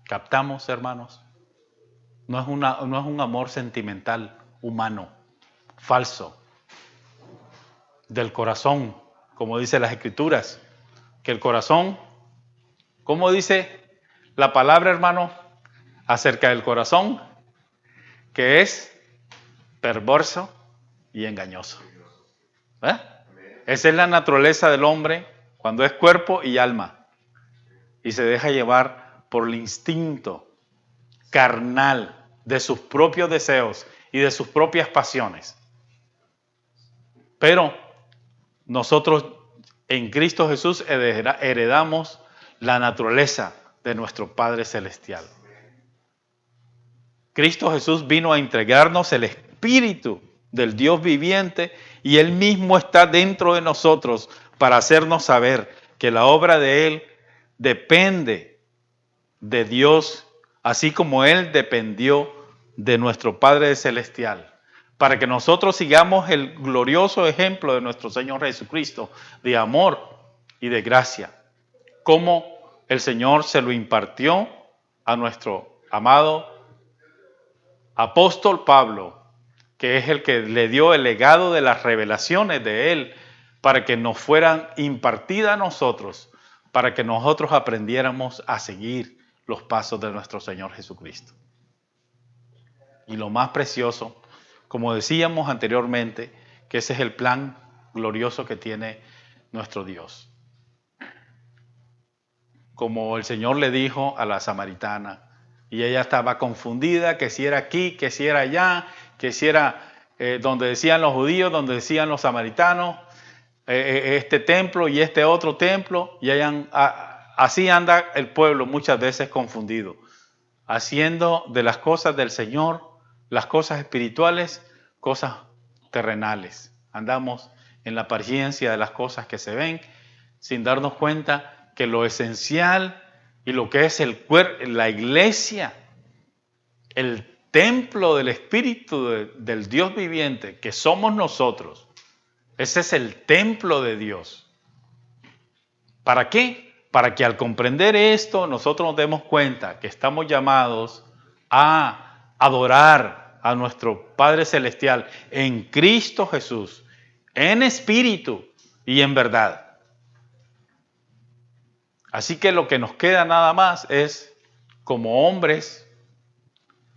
¿Captamos, hermanos? No es un amor sentimental, humano, falso, del corazón, como dice las Escrituras, que el corazón, ¿cómo dice la palabra, hermano, acerca del corazón? Que es perverso y engañoso. ¿Eh? Esa es la naturaleza del hombre cuando es cuerpo y alma y se deja llevar por el instinto carnal de sus propios deseos y de sus propias pasiones. Pero nosotros en Cristo Jesús heredamos la naturaleza de nuestro Padre Celestial. Cristo Jesús vino a entregarnos el Espíritu del Dios viviente y Él mismo está dentro de nosotros para hacernos saber que la obra de Él depende de Dios, así como Él dependió de nuestro Padre Celestial, para que nosotros sigamos el glorioso ejemplo de nuestro Señor Jesucristo de amor y de gracia, como el Señor se lo impartió a nuestro amado apóstol Pablo, que es el que le dio el legado de las revelaciones de Él para que nos fueran impartidas a nosotros, para que nosotros aprendiéramos a seguir los pasos de nuestro Señor Jesucristo. Y lo más precioso, como decíamos anteriormente, que ese es el plan glorioso que tiene nuestro Dios. Como el Señor le dijo a la samaritana, y ella estaba confundida, que si era aquí, que si era allá, que si era donde decían los judíos, donde decían los samaritanos, este templo y este otro templo, y así anda el pueblo muchas veces confundido, haciendo de las cosas del Señor, las cosas espirituales, cosas terrenales. Andamos en la apariencia de las cosas que se ven, sin darnos cuenta que lo esencial y lo que es el cuerpo, la iglesia, el templo del Espíritu del Dios viviente, que somos nosotros, ese es el templo de Dios. ¿Para qué? Para que al comprender esto nosotros nos demos cuenta que estamos llamados a adorar a nuestro Padre Celestial en Cristo Jesús, en espíritu y en verdad. Así que lo que nos queda nada más es, como hombres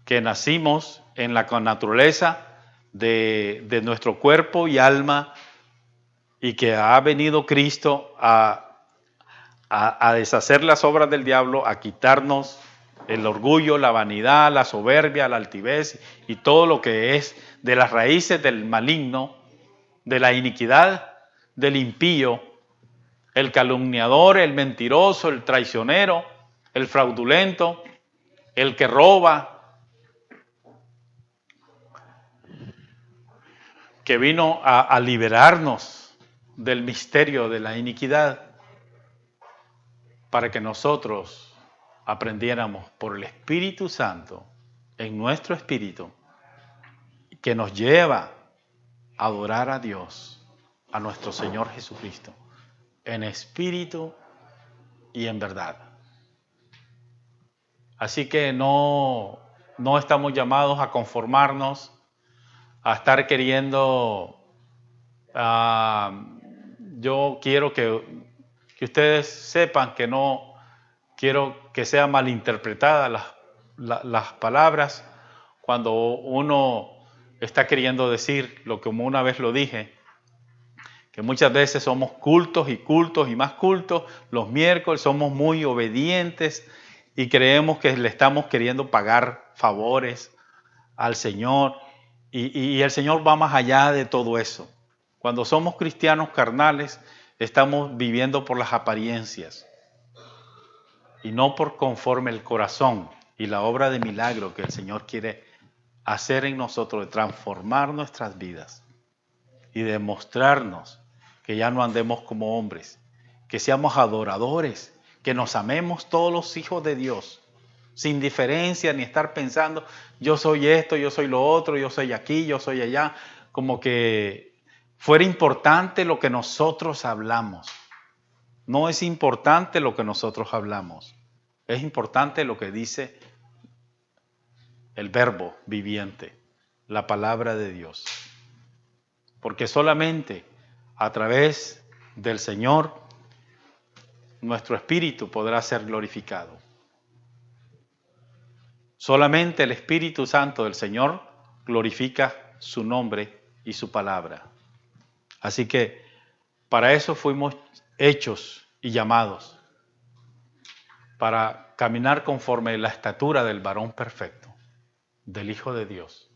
que nacimos en la naturaleza de nuestro cuerpo y alma, y que ha venido Cristo a deshacer las obras del diablo, a quitarnos el orgullo, la vanidad, la soberbia, la altivez y todo lo que es de las raíces del maligno, de la iniquidad, del impío, el calumniador, el mentiroso, el traicionero, el fraudulento, el que roba, que vino a liberarnos del misterio de la iniquidad, para que nosotros aprendiéramos por el Espíritu Santo, en nuestro espíritu, que nos lleva a adorar a Dios, a nuestro Señor Jesucristo, en espíritu y en verdad. Así que no estamos llamados a conformarnos, a estar queriendo, yo quiero que ustedes sepan que no quiero que sean malinterpretadas las palabras cuando uno está queriendo decir lo que, como una vez lo dije, que muchas veces somos cultos y más cultos. Los miércoles somos muy obedientes y creemos que le estamos queriendo pagar favores al Señor, y el Señor va más allá de todo eso. Cuando somos cristianos carnales, estamos viviendo por las apariencias y no por conforme el corazón y la obra de milagro que el Señor quiere hacer en nosotros, de transformar nuestras vidas y demostrarnos que ya no andemos como hombres, que seamos adoradores, que nos amemos todos los hijos de Dios, sin diferencia ni estar pensando, yo soy esto, yo soy lo otro, yo soy aquí, yo soy allá, como que fuera importante lo que nosotros hablamos. No es importante lo que nosotros hablamos, es importante lo que dice el verbo viviente, la palabra de Dios. Porque solamente a través del Señor nuestro espíritu podrá ser glorificado. Solamente el Espíritu Santo del Señor glorifica su nombre y su palabra. Así que para eso fuimos hechos y llamados, para caminar conforme la estatura del varón perfecto, del Hijo de Dios.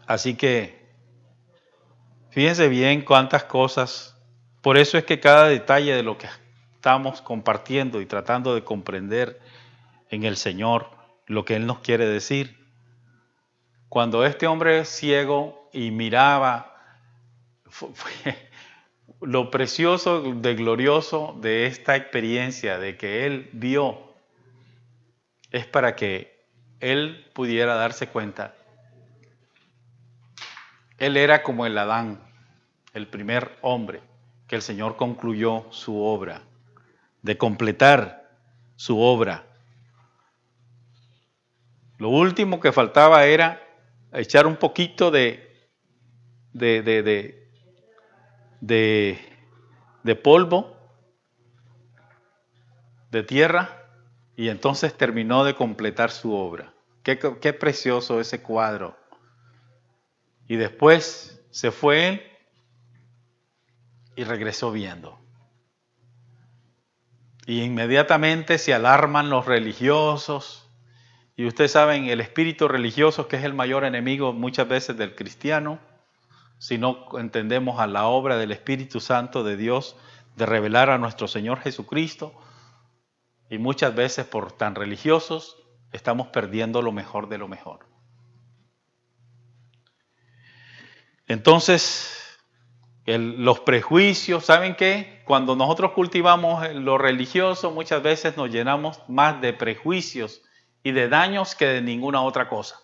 Así que fíjense bien cuántas cosas, por eso es que cada detalle de lo que estamos compartiendo y tratando de comprender en el Señor, lo que Él nos quiere decir. Cuando este hombre ciego y miraba, fue lo precioso de glorioso de esta experiencia, de que él vio, es para que él pudiera darse cuenta. Él era como el Adán, el primer hombre, que el Señor concluyó su obra, de completar su obra. Lo último que faltaba era echar un poquito de polvo, de tierra, y entonces terminó de completar su obra. Qué precioso ese cuadro. Y después se fue él y regresó viendo. Y inmediatamente se alarman los religiosos. Y ustedes saben, el espíritu religioso, que es el mayor enemigo muchas veces del cristiano, si no entendemos a la obra del Espíritu Santo de Dios, de revelar a nuestro Señor Jesucristo. Y muchas veces por tan religiosos estamos perdiendo lo mejor de lo mejor. Entonces, los prejuicios, ¿saben qué? Cuando nosotros cultivamos lo religioso, muchas veces nos llenamos más de prejuicios y de daños que de ninguna otra cosa.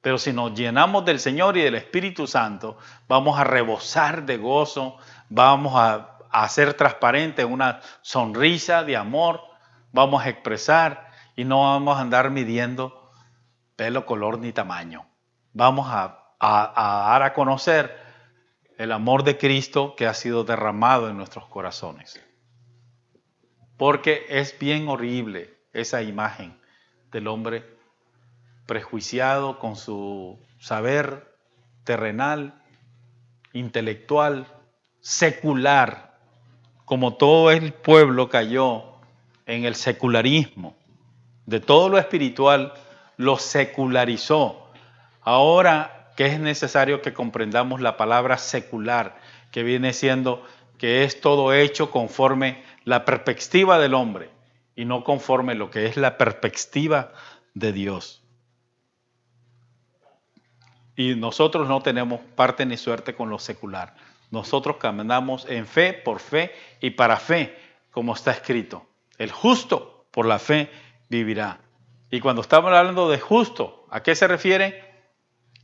Pero si nos llenamos del Señor y del Espíritu Santo, vamos a rebosar de gozo, vamos a hacer transparente una sonrisa de amor, vamos a expresar y no vamos a andar midiendo pelo, color ni tamaño. Vamos a dar a conocer el amor de Cristo que ha sido derramado en nuestros corazones. Porque es bien horrible esa imagen del hombre prejuiciado con su saber terrenal, intelectual, secular, como todo el pueblo cayó en el secularismo. De todo lo espiritual lo secularizó. Ahora que es necesario que comprendamos la palabra secular, que viene siendo que es todo hecho conforme la perspectiva del hombre y no conforme lo que es la perspectiva de Dios. Y nosotros no tenemos parte ni suerte con lo secular. Nosotros caminamos en fe, por fe y para fe, como está escrito. El justo por la fe vivirá. Y cuando estamos hablando de justo, ¿a qué se refiere?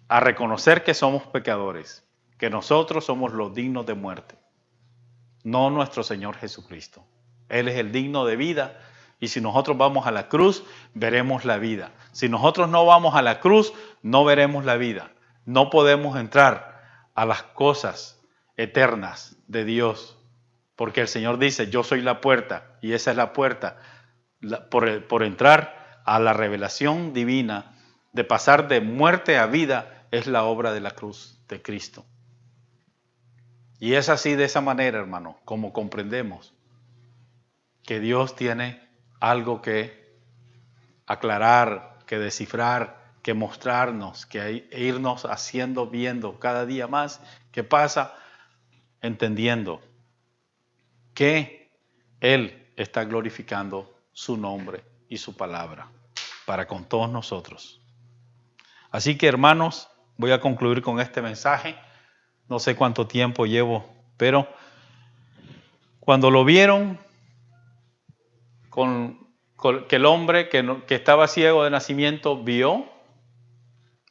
A reconocer que somos pecadores, que nosotros somos los dignos de muerte, no nuestro Señor Jesucristo. Él es el digno de vida. Y si nosotros vamos a la cruz, veremos la vida. Si nosotros no vamos a la cruz, no veremos la vida. No podemos entrar a las cosas eternas de Dios, porque el Señor dice, yo soy la puerta, y esa es la puerta por entrar a la revelación divina, de pasar de muerte a vida, es la obra de la cruz de Cristo. Y es así, de esa manera, hermano, como comprendemos que Dios tiene algo que aclarar, que descifrar, que mostrarnos, que irnos haciendo, viendo cada día más, que pasa entendiendo que Él está glorificando su nombre y su palabra para con todos nosotros. Así que, hermanos, voy a concluir con este mensaje. No sé cuánto tiempo llevo, pero cuando lo vieron que el hombre que estaba ciego de nacimiento vio,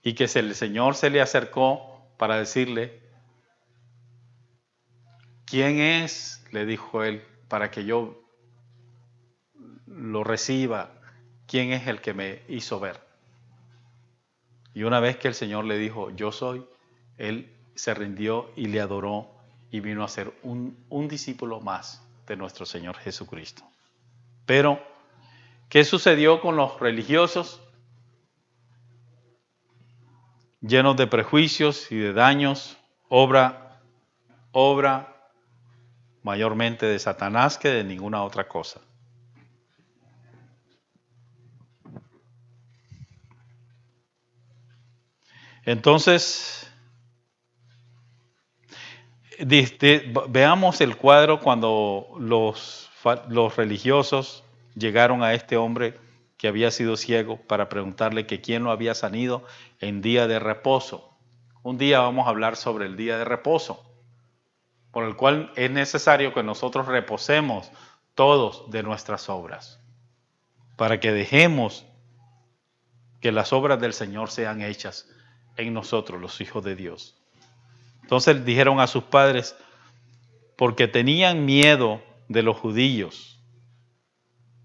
y que el Señor se le acercó para decirle, ¿quién es? Le dijo él, para que yo lo reciba. ¿Quién es el que me hizo ver? Y una vez que el Señor le dijo, yo soy, él se rindió y le adoró y vino a ser un discípulo más de nuestro Señor Jesucristo. Pero, ¿qué sucedió con los religiosos? Llenos de prejuicios y de daños, obra mayormente de Satanás que de ninguna otra cosa. Entonces, veamos el cuadro cuando los religiosos llegaron a este hombre que había sido ciego para preguntarle que quién lo había sanado en día de reposo. Un día vamos a hablar sobre el día de reposo, por el cual es necesario que nosotros reposemos todos de nuestras obras, para que dejemos que las obras del Señor sean hechas en nosotros, los hijos de Dios. Entonces dijeron a sus padres, porque tenían miedo de los judíos,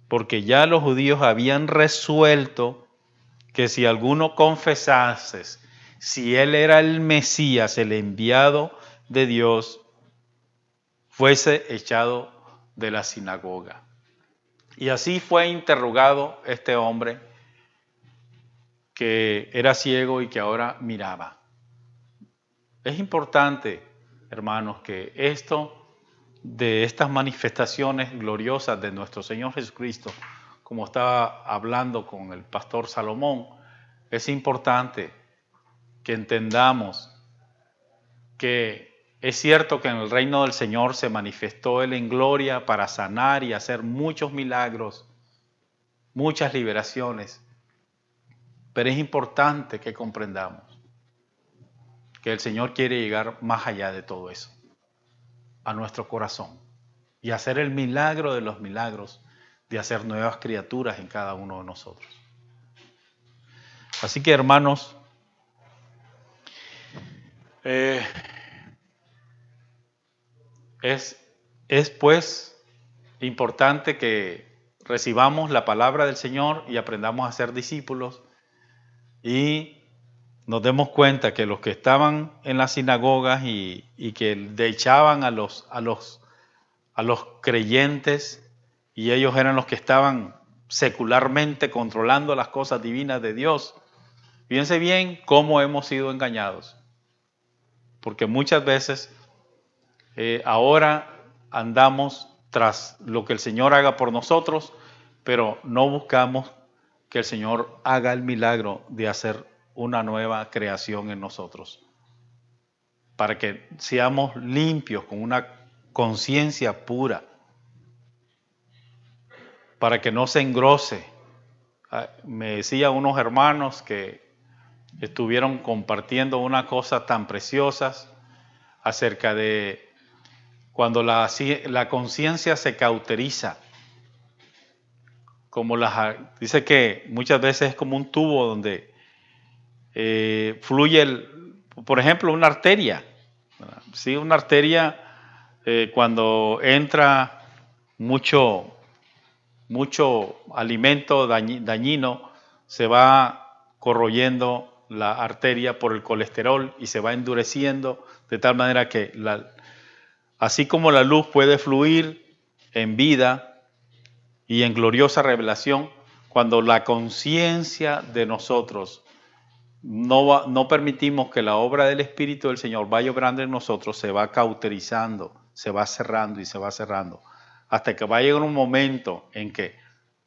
porque ya los judíos habían resuelto que si alguno confesase, si él era el Mesías, el enviado de Dios, fuese echado de la sinagoga. Y así fue interrogado este hombre que era ciego y que ahora miraba. Es importante, hermanos, que de estas manifestaciones gloriosas de nuestro Señor Jesucristo, como estaba hablando con el pastor Salomón, es importante que entendamos que es cierto que en el reino del Señor se manifestó Él en gloria para sanar y hacer muchos milagros, muchas liberaciones, pero es importante que comprendamos que el Señor quiere llegar más allá de todo eso, a nuestro corazón, y hacer el milagro de los milagros, de hacer nuevas criaturas en cada uno de nosotros. Así que, hermanos, Es pues importante que recibamos la palabra del Señor y aprendamos a ser discípulos y nos demos cuenta que los que estaban en las sinagogas y que desechaban a los creyentes, y ellos eran los que estaban secularmente controlando las cosas divinas de Dios. Fíjense bien cómo hemos sido engañados, porque muchas veces ahora andamos tras lo que el Señor haga por nosotros, pero no buscamos que el Señor haga el milagro de hacer una nueva creación en nosotros, para que seamos limpios con una conciencia pura, para que no se engrose. Me decían unos hermanos que estuvieron compartiendo una cosa tan preciosas acerca de cuando la conciencia se cauteriza, como dice que muchas veces es como un tubo donde fluye, por ejemplo, una arteria. ¿Sí? Una arteria, cuando entra mucho alimento dañino, se va corroyendo la arteria por el colesterol y se va endureciendo de tal manera que así como la luz puede fluir en vida y en gloriosa revelación, cuando la conciencia de nosotros no permitimos que la obra del Espíritu del Señor vaya obrando en nosotros, se va cauterizando, se va cerrando y se va cerrando, hasta que va a llegar un momento en que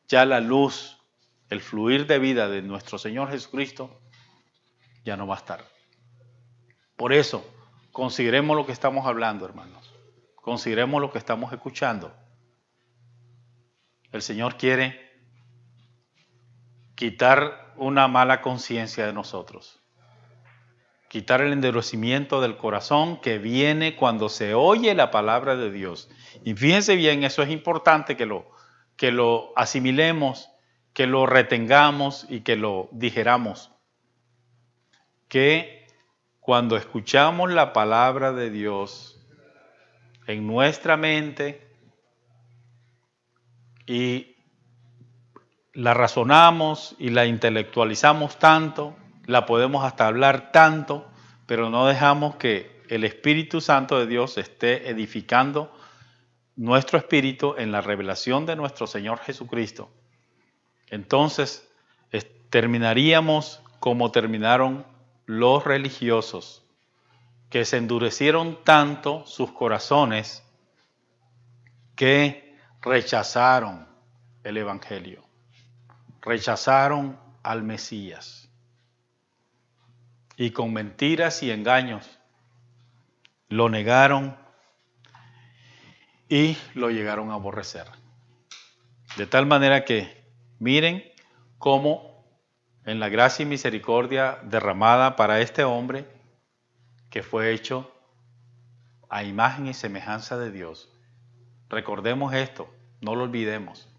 ya la luz, el fluir de vida de nuestro Señor Jesucristo, ya no va a estar. Por eso, consideremos lo que estamos hablando, hermanos. Consideremos lo que estamos escuchando. El Señor quiere quitar una mala conciencia de nosotros. Quitar el endurecimiento del corazón que viene cuando se oye la palabra de Dios. Y fíjense bien, eso es importante que lo asimilemos, que lo retengamos y que lo digeramos. Que cuando escuchamos la palabra de Dios en nuestra mente y la razonamos y la intelectualizamos tanto, la podemos hasta hablar tanto, pero no dejamos que el Espíritu Santo de Dios esté edificando nuestro espíritu en la revelación de nuestro Señor Jesucristo. Entonces, terminaríamos como terminaron los religiosos, que se endurecieron tanto sus corazones que rechazaron el Evangelio, rechazaron al Mesías y con mentiras y engaños lo negaron y lo llegaron a aborrecer. De tal manera que miren cómo en la gracia y misericordia derramada para este hombre que fue hecho a imagen y semejanza de Dios. Recordemos esto, no lo olvidemos.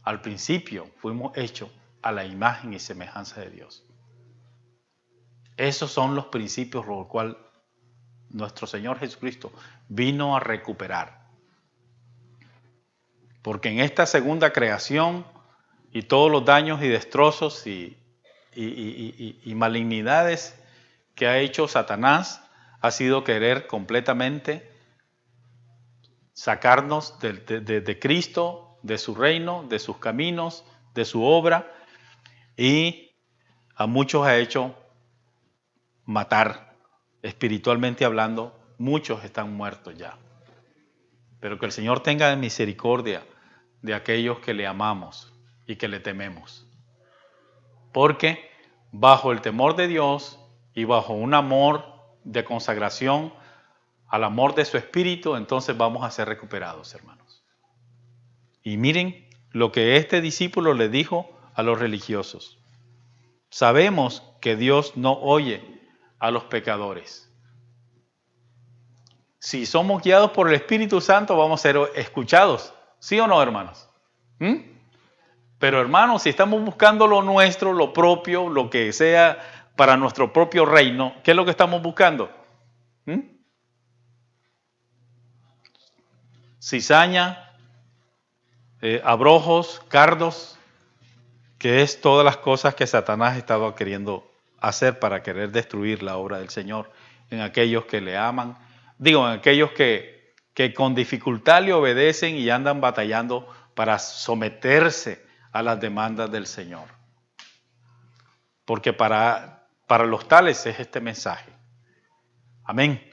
Al principio fuimos hechos a la imagen y semejanza de Dios. Esos son los principios por los cuales nuestro Señor Jesucristo vino a recuperar. Porque en esta segunda creación y todos los daños y destrozos y malignidades que ha hecho Satanás ha sido querer completamente sacarnos de Cristo, de su reino, de sus caminos, de su obra, y a muchos ha hecho matar, espiritualmente hablando. Muchos están muertos ya. Pero que el Señor tenga misericordia de aquellos que le amamos y que le tememos. Porque bajo el temor de Dios y bajo un amor de consagración al amor de su Espíritu, entonces vamos a ser recuperados, hermanos. Y miren lo que este discípulo le dijo a los religiosos. Sabemos que Dios no oye a los pecadores. Si somos guiados por el Espíritu Santo, vamos a ser escuchados. ¿Sí o no, hermanos? Pero, hermanos, si estamos buscando lo nuestro, lo propio, lo que sea para nuestro propio reino, ¿qué es lo que estamos buscando? Cizaña, abrojos, cardos, que es todas las cosas que Satanás estaba queriendo hacer para querer destruir la obra del Señor en aquellos que le aman, en aquellos que con dificultad le obedecen y andan batallando para someterse a las demandas del Señor. Porque para los tales es este mensaje. Amén.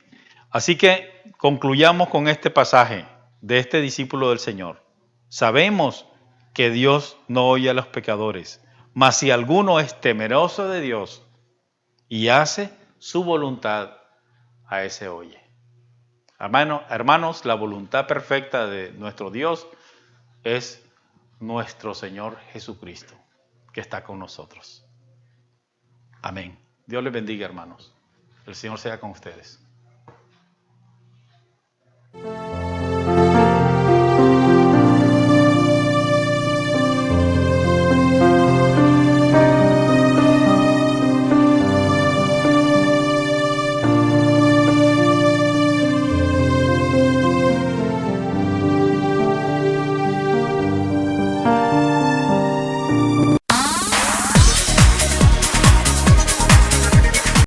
Así que concluyamos con este pasaje de este discípulo del Señor. Sabemos que Dios no oye a los pecadores, mas si alguno es temeroso de Dios y hace su voluntad, a ese oye. Hermanos, la voluntad perfecta de nuestro Dios es nuestro Señor Jesucristo, que está con nosotros. Amén. Dios les bendiga, hermanos. El Señor sea con ustedes.